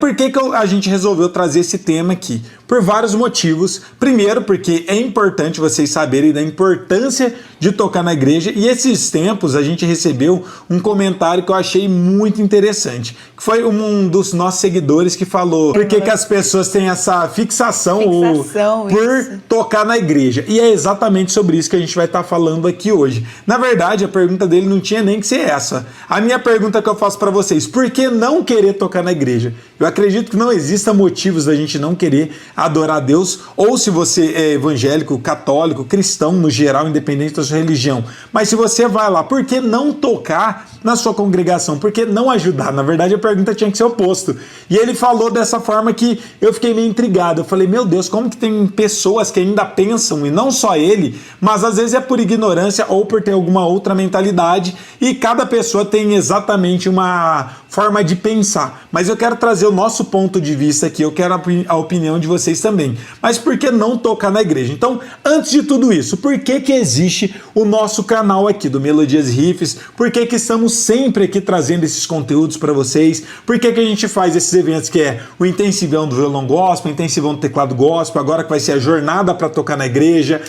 por que a gente resolveu trazer esse tema aqui? Por vários motivos. Primeiro, porque é importante vocês saberem da importância de tocar na igreja. E esses tempos a gente recebeu um comentário que eu achei muito interessante. Que foi um dos nossos seguidores que falou por que as pessoas têm essa fixação por tocar na igreja. E é exatamente sobre isso que a gente vai estar falando aqui hoje. Na verdade, a pergunta dele não tinha nem que ser essa. A minha pergunta que eu faço para vocês, por que não querer tocar na igreja? Eu acredito que não exista motivos da gente não querer adorar a Deus, ou se você é evangélico, católico, cristão no geral, independente da sua religião. Mas se você vai lá, por que não tocar na sua congregação? Por que não ajudar? Na verdade, a pergunta tinha que ser o oposto. E ele falou dessa forma que eu fiquei meio intrigado. Eu falei, meu Deus, como que tem pessoas que ainda pensam, e não só ele, mas às vezes é por ignorância ou por ter alguma outra mentalidade, e cada pessoa tem exatamente uma forma de pensar. Mas eu quero trazer o nosso ponto de vista aqui, eu quero a opinião de vocês também. Mas por que não tocar na igreja? Então, antes de tudo isso, por que existe o nosso canal aqui do Melodias e Riffs? Por que estamos sempre aqui trazendo esses conteúdos para vocês? Por que a gente faz esses eventos que é o intensivão do violão gospel, o intensivão do teclado gospel, agora que vai ser a jornada para tocar na igreja,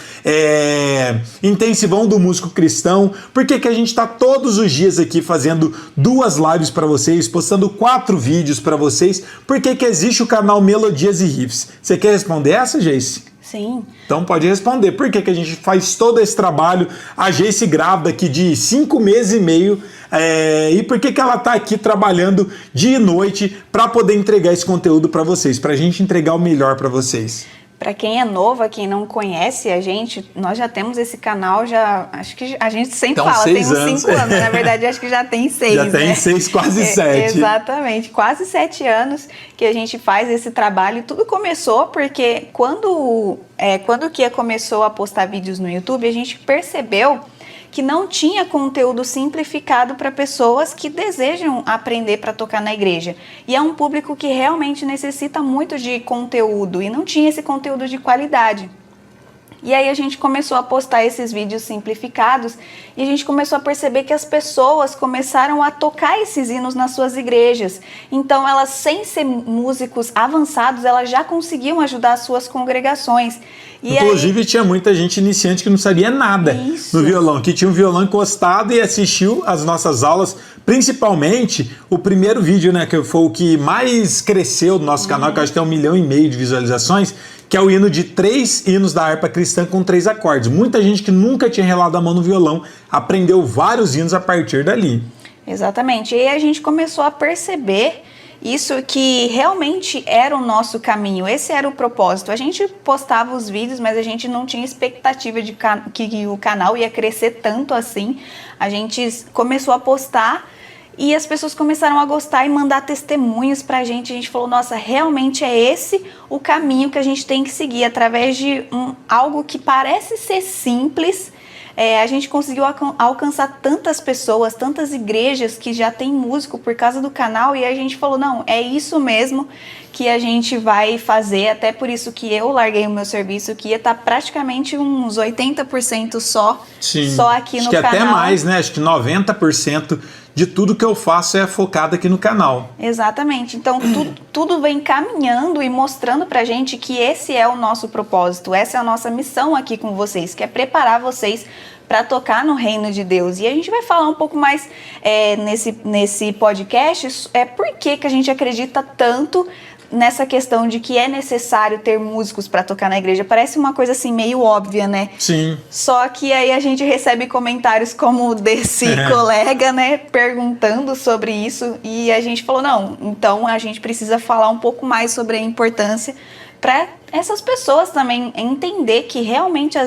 intensivão do músico cristão? Por que a gente está todos os dias aqui fazendo 2 lives para vocês, postando 4 vídeos para vocês? Por que existe o canal Melodias e Riffs? Você quer responder essa, Geice? Sim. Então pode responder. Por que a gente faz todo esse trabalho? A Geice grávida aqui de 5 meses e meio. E por que ela está aqui trabalhando dia e noite para poder entregar esse conteúdo para vocês? Para a gente entregar o melhor para vocês. Para quem é novo, quem não conhece a gente, nós já temos esse canal, acho que a gente sempre fala, tem uns 5 anos, na verdade acho que já tem 6, já tem 6, quase 7. Exatamente, quase 7 anos que a gente faz esse trabalho. Tudo começou porque quando o Kia começou a postar vídeos no YouTube, a gente percebeu que não tinha conteúdo simplificado para pessoas que desejam aprender para tocar na igreja. E é um público que realmente necessita muito de conteúdo e não tinha esse conteúdo de qualidade. E aí a gente começou a postar esses vídeos simplificados e a gente começou a perceber que as pessoas começaram a tocar esses hinos nas suas igrejas. Então elas, sem ser músicos avançados, elas já conseguiam ajudar as suas congregações. E inclusive tinha muita gente iniciante que não sabia nada no violão, que tinha um violão encostado e assistiu as nossas aulas, principalmente o primeiro vídeo, né, que foi o que mais cresceu no nosso canal, que acho que tem 1,5 milhão de visualizações, que é o hino de 3 hinos da harpa cristã com 3 acordes. Muita gente que nunca tinha relado a mão no violão aprendeu vários hinos a partir dali. Exatamente. E aí a gente começou a perceber isso, que realmente era o nosso caminho, esse era o propósito. A gente postava os vídeos, mas a gente não tinha expectativa de que o canal ia crescer tanto assim. A gente começou a postar e as pessoas começaram a gostar e mandar testemunhos pra gente. A gente falou, nossa, realmente é esse o caminho que a gente tem que seguir, através de algo que parece ser simples. A gente conseguiu alcançar tantas pessoas, tantas igrejas que já tem músico por causa do canal, e a gente falou, não, é isso mesmo que a gente vai fazer. Até por isso que eu larguei o meu serviço, que ia estar praticamente uns 80% só aqui no canal. Acho que até mais, né? Acho que 90% de tudo que eu faço é focado aqui no canal. Exatamente. Então, tudo vem caminhando e mostrando pra gente que esse é o nosso propósito, essa é a nossa missão aqui com vocês, que é preparar vocês para tocar no reino de Deus. E a gente vai falar um pouco mais nesse podcast por que a gente acredita tanto nessa questão de que é necessário ter músicos para tocar na igreja. Parece uma coisa assim meio óbvia, né? Sim. Só que aí a gente recebe comentários como o desse colega, né, perguntando sobre isso, e a gente falou, não, então a gente precisa falar um pouco mais sobre a importância para essas pessoas também entender que realmente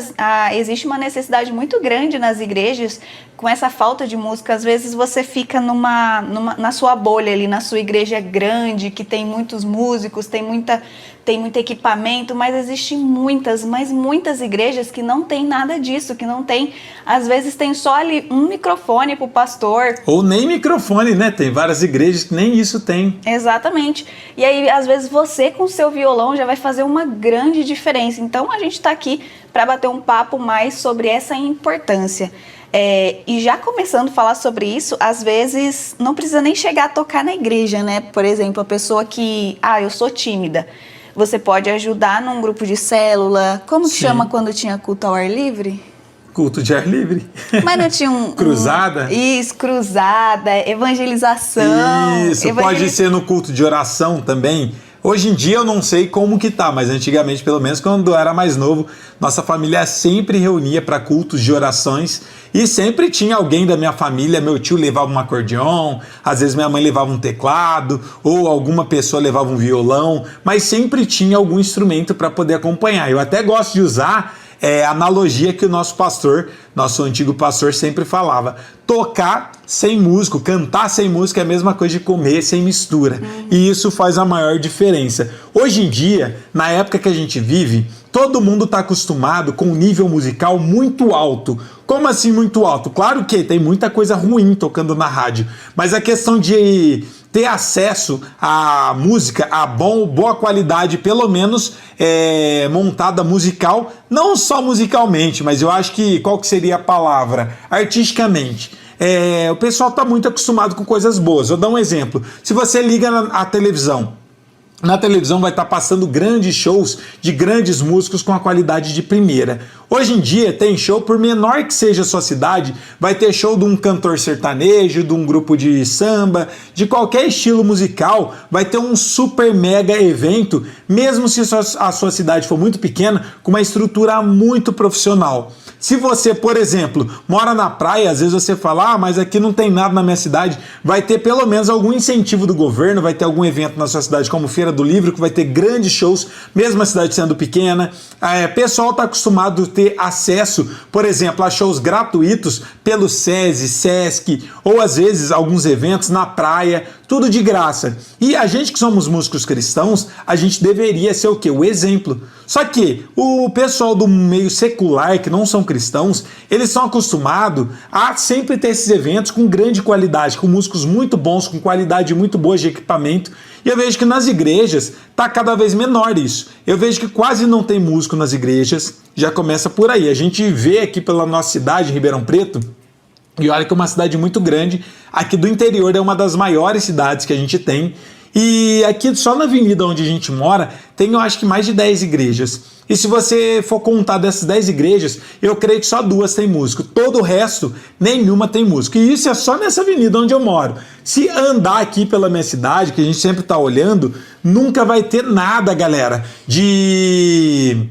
existe uma necessidade muito grande nas igrejas com essa falta de música. Às vezes você fica na sua bolha ali, na sua igreja grande, que tem muitos músicos, tem muito equipamento, mas existem muitas igrejas que não tem nada disso, que não tem, às vezes tem só ali um microfone pro pastor. Ou nem microfone, né? Tem várias igrejas que nem isso tem. Exatamente. E aí, às vezes, você com o seu violão já vai fazer uma grande diferença. Então, a gente tá aqui para bater um papo mais sobre essa importância. E já começando a falar sobre isso, às vezes não precisa nem chegar a tocar na igreja, né? Por exemplo, a pessoa que, eu sou tímida. Você pode ajudar num grupo de célula. Como que chama quando tinha culto ao ar livre? Culto de ar livre. Mas não tinha cruzada? Isso, cruzada, evangelização. Isso, pode ser no culto de oração também. Hoje em dia eu não sei como que tá, mas antigamente, pelo menos quando eu era mais novo, nossa família sempre reunia para cultos de orações e sempre tinha alguém da minha família, meu tio levava um acordeon, às vezes minha mãe levava um teclado ou alguma pessoa levava um violão, mas sempre tinha algum instrumento para poder acompanhar. Eu até gosto de usar a analogia que o nosso antigo pastor sempre falava: tocar sem músico, cantar sem música é a mesma coisa de comer sem mistura. E isso faz a maior diferença. Hoje em dia, na época que a gente vive, todo mundo está acostumado com um nível musical muito alto. Como assim muito alto? Claro que tem muita coisa ruim tocando na rádio, mas a questão de ter acesso à música, a boa qualidade, pelo menos montada musical, não só musicalmente, mas eu acho que, qual que seria a palavra? Artisticamente. O pessoal está muito acostumado com coisas boas. Vou dar um exemplo. Se você liga a televisão, na televisão vai estar passando grandes shows de grandes músicos com a qualidade de primeira. Hoje em dia tem show, por menor que seja a sua cidade, vai ter show de um cantor sertanejo, de um grupo de samba, de qualquer estilo musical, vai ter um super mega evento, mesmo se a sua cidade for muito pequena, com uma estrutura muito profissional. Se você, por exemplo, mora na praia, às vezes você fala, mas aqui não tem nada na minha cidade, vai ter pelo menos algum incentivo do governo, vai ter algum evento na sua cidade, como Feira do Livro, que vai ter grandes shows, mesmo a cidade sendo pequena. Pessoal está acostumado a ter acesso, por exemplo, a shows gratuitos pelo SESI, SESC, ou às vezes alguns eventos na praia, tudo de graça. E a gente que somos músicos cristãos, a gente deveria ser o quê? O exemplo. Só que o pessoal do meio secular, que não são cristãos, eles são acostumados a sempre ter esses eventos com grande qualidade, com músicos muito bons, com qualidade muito boa de equipamento. E eu vejo que nas igrejas está cada vez menor isso. Eu vejo que quase não tem músico nas igrejas, já começa por aí. A gente vê aqui pela nossa cidade, Ribeirão Preto, e olha que é uma cidade muito grande, aqui do interior é uma das maiores cidades que a gente tem, e aqui só na avenida onde a gente mora tem, eu acho que mais de 10 igrejas. E se você for contar dessas 10 igrejas, eu creio que só 2 tem músico. Todo o resto, nenhuma tem músico. E isso é só nessa avenida onde eu moro. Se andar aqui pela minha cidade, que a gente sempre está olhando, nunca vai ter nada, galera, de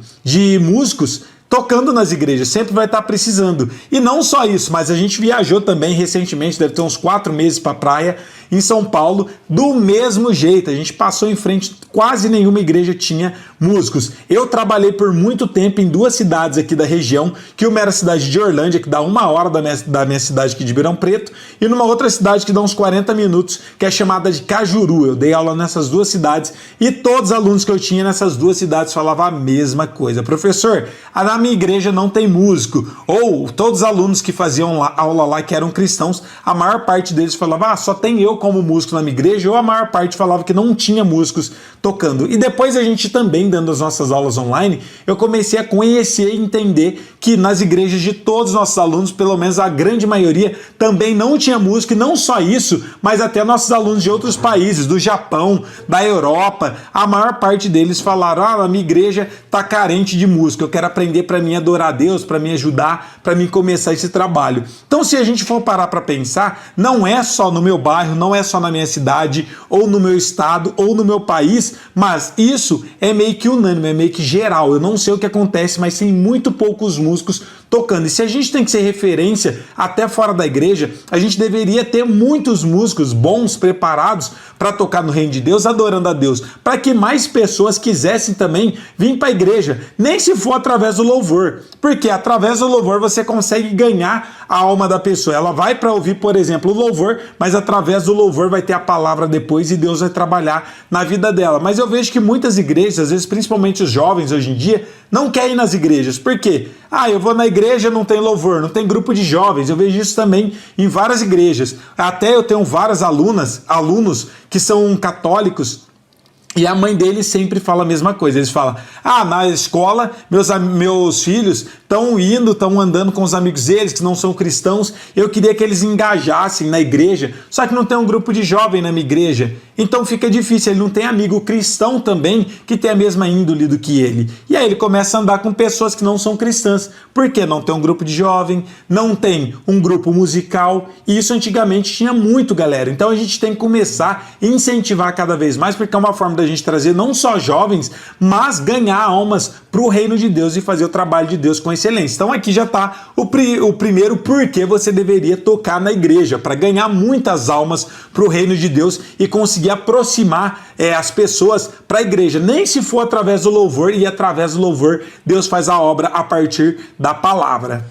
músicos tocando nas igrejas, sempre vai estar precisando. E não só isso, mas a gente viajou também recentemente, deve ter uns 4 meses para a praia, em São Paulo, do mesmo jeito. A gente passou em frente, quase nenhuma igreja tinha músicos. Eu trabalhei por muito tempo em 2 cidades aqui da região, que uma era a cidade de Orlândia, que dá 1 hora da minha cidade aqui de Ribeirão Preto, e numa outra cidade que dá uns 40 minutos, que é chamada de Cajuru. Eu dei aula nessas 2 cidades e todos os alunos que eu tinha nessas 2 cidades falavam a mesma coisa. Professor, na minha igreja não tem músico. Ou todos os alunos que faziam aula lá, que eram cristãos, a maior parte deles falava, só tem eu como músico na minha igreja, ou a maior parte falava que não tinha músicos tocando. E depois a gente também, dando as nossas aulas online, eu comecei a conhecer e entender que nas igrejas de todos os nossos alunos, pelo menos a grande maioria, também não tinha música, e não só isso, mas até nossos alunos de outros países, do Japão, da Europa, a maior parte deles falaram, a minha igreja tá carente de música, eu quero aprender para mim adorar a Deus, para me ajudar, para mim começar esse trabalho. Então, se a gente for parar para pensar, não é só no meu bairro, não é só na minha cidade, ou no meu estado, ou no meu país, mas isso é meio que unânime, é meio que geral. Eu não sei o que acontece, mas tem muito poucos músicos tocando. E se a gente tem que ser referência até fora da igreja, a gente deveria ter muitos músicos bons, preparados para tocar no reino de Deus, adorando a Deus, para que mais pessoas quisessem também vir para a igreja, nem se for através do louvor, porque através do louvor você consegue ganhar a alma da pessoa. Ela vai para ouvir, por exemplo, o louvor, mas através do louvor vai ter a palavra depois e Deus vai trabalhar na vida dela. Mas eu vejo que muitas igrejas, às vezes principalmente os jovens hoje em dia, não querem ir nas igrejas. Por quê? Eu vou na igreja, não tem louvor, não tem grupo de jovens. Eu vejo isso também em várias igrejas. Até eu tenho várias alunos que são católicos, E a mãe dele sempre fala a mesma coisa. Eles falam: ah, na escola meus filhos estão andando com os amigos deles que não são cristãos. Eu queria que eles engajassem na igreja, só que não tem um grupo de jovem na minha igreja. Então fica difícil, ele não tem amigo cristão também que tem a mesma índole do que ele. E aí ele começa a andar com pessoas que não são cristãs. Por quê? Não tem um grupo de jovem, não tem um grupo musical. E isso antigamente tinha muito, galera. Então a gente tem que começar a incentivar cada vez mais, porque é uma forma da gente trazer não só jovens, mas ganhar almas para o reino de Deus e fazer o trabalho de Deus com excelência. Então aqui já está o primeiro porquê você deveria tocar na igreja, para ganhar muitas almas para o reino de Deus e conseguir aproximar as pessoas para a igreja. Nem se for através do louvor, e através do louvor Deus faz a obra a partir da palavra.